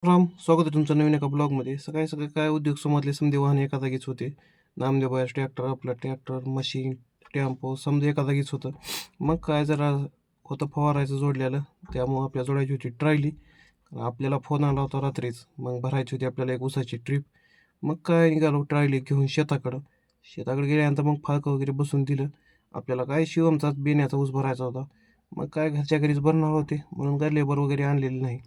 स्वागत आहे तुमचं नवीन एका ब्लॉगमध्ये. सकाळी सकाळी काय उद्योग समजले समजे वाहन एका जागीच होते. नामदेव बायास ट्रॅक्टर, आपला ट्रॅक्टर, मशीन, टेम्पो समजा एका जागीच होतं. मग काय जरा होतं फवारायचं जोडलेलं, त्यामुळं आपल्याला जोडायची होती ट्रायली. आपल्याला फोन आला होता रात्रीच, मग भरायची होती आपल्याला एक ऊसाची ट्रिप. मग काय निघालो ट्रायली घेऊन शेताकडं. शेताकडे गेल्यानंतर मग फाळकं वगैरे बसून दिलं. आपल्याला काय शिवमचाच बेण्याचा ऊस भरायचा होता. मग काय घरच्या घरीच भरणार होते, म्हणून काय लेबर वगैरे आणलेली नाही.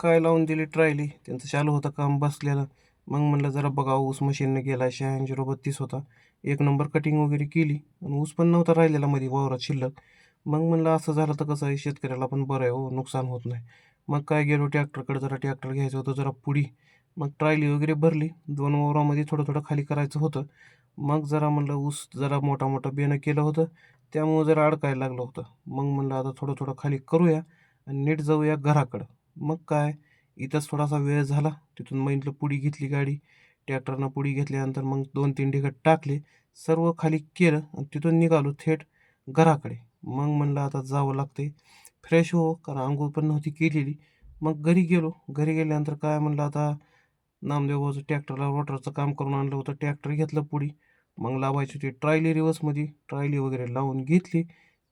काय लावून दिली ट्रायली, त्यांचं चालू होतं काम बसलेलं. मग म्हणलं जरा बघावं, ऊस मशीनने गेला 8632 होता. एक नंबर कटिंग वगैरे केली आणि ऊस पण नव्हता राहिलेला मध्ये वावरात शिल्लक. मग म्हणलं असं झालं तर कसं आहे, शेतकऱ्याला पण बरं आहे हो, नुकसान होत नाही. मग काय गेलो ट्रॅक्टरकडे, जरा ट्रॅक्टर घ्यायचं होतं जरा पुढी. मग ट्रायली वगैरे भरली, 2 वावरामध्ये थोडं थोडं खाली करायचं होतं. मग जरा म्हणलं ऊस जरा मोठा मोठा बेणं केलं होतं, त्यामुळं जरा अडकायला लागलं होतं. मग म्हणलं आता थोडं थोडं खाली करूया आणि नीट जाऊया घराकडं. मग काय इथंच थोडासा वेळ झाला. तिथून मग इथलं पुडी घेतली गाडी. ट्रॅक्टरनं पुडी घेतल्यानंतर मग 2-3 ढिगं टाकले. सर्व खाली केलं आणि तिथून निघालो थेट घराकडे. मग म्हणलं आता जावं लागते फ्रेश हो, कारण अंघोळ पण नव्हती केलेली. मग घरी गेलो. घरी गेल्यानंतर काय म्हणलं आता नामदेवबाचं ट्रॅक्टरला रोटरचं काम करून आणलं होतं. ट्रॅक्टर घेतलं पुढी. मग लावायची होती ट्रायली रिवर्समध्ये. ट्रायली वगैरे लावून घेतली.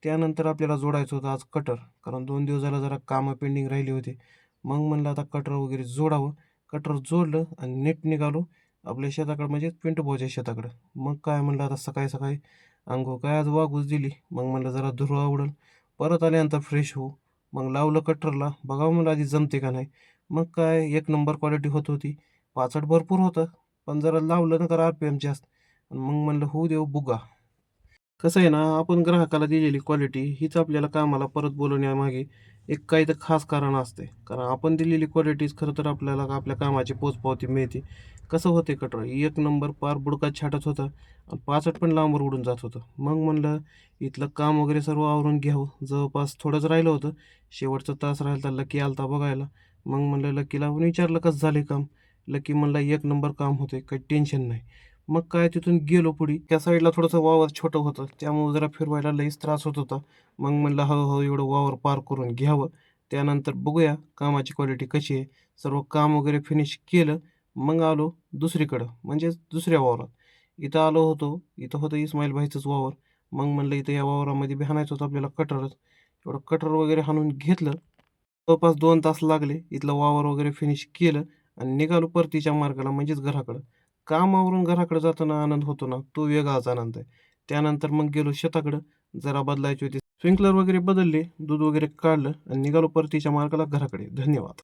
त्यानंतर आपल्याला जोडायचं होतं आज कटर, कारण 2 दिवस झालं जरा कामं पेंडिंग राहिली होती. मग म्हणलं आता कटर वगैरे जोडावं. कटर जोडलं आणि नीट निघालो आपल्या शेताकडं, म्हणजे पिंटू भाऊच्या शेताकडं. मग काय म्हणलं आता सकाळी सकाळी अंघोळ काय आज वागूच दिली. मग म्हणलं जरा धुरळा उडल, परत आल्यानंतर फ्रेश होऊ. मग लावलं कटरला, बघावं म्हणलं आधी जमते का नाही. मग काय एक नंबर क्वालिटी होत होती. पाचट भरपूर होतं, पण जरा लावलं ना तर RPM जास्त. मग म्हणलं होऊ देऊ बुगा. कसं आहे ना, आपण ग्राहकाला दिलेली क्वालिटी हीच आपल्याला कामाला परत बोलवण्यामागे एक काही तर खास कारण असते. कारण आपण दिलेली क्वालिटीच खरं तर आपल्याला आपल्या कामाची पोचपावती मिळते. कसं होते कटर एक नंबर पार बुडकात छाटत होतं आणि पाचट पण लांबवर उडून जात होतं. मग म्हणलं इथलं काम वगैरे सर्व आवरून घ्यावं. जवळपास थोडंच राहिलं होतं. शेवटचा तास राहिला तर लकी आलता बघायला. मग म्हणलं लकीला विचारलं कसं झाले काम. लकी म्हणला एक नंबर काम होते, काही टेन्शन नाही. मग काय तिथून गेलो पुढे. त्या साईडला थोडंसं वावर छोटं होतं, त्यामुळे जरा फिरवायला लईच त्रास होत होता. मग म्हणलं हळूहळू एवढं वावर पार करून घ्यावं. त्यानंतर बघूया कामाची क्वालिटी कशी आहे. सर्व काम वगैरे फिनिश केलं. मग आलो दुसरीकडं, म्हणजे दुसऱ्या वावरात. इथं आलो होतो, इथं होतं इस्माईल भाईचंच वावर. मग म्हणलं इथं या वावरामध्ये बी हाणायचं होतं आपल्याला कटरच. एवढं कटर वगैरे हाणून घेतलं. जवळपास 2 तास लागले. इथलं वावर वगैरे फिनिश केलं आणि निघालो परतीच्या मार्गाला, म्हणजेच घराकडं. कामावरून घराकडे जाताना आनंद होतो ना, तो वेगळाच आनंद आहे. त्यानंतर मग गेलो शेताकडं. जरा बदलायची होती स्प्रिंकलर वगैरे बदलले, दूध वगैरे काढलं आणि निघालो परतीच्या मार्गाला घराकडे. धन्यवाद.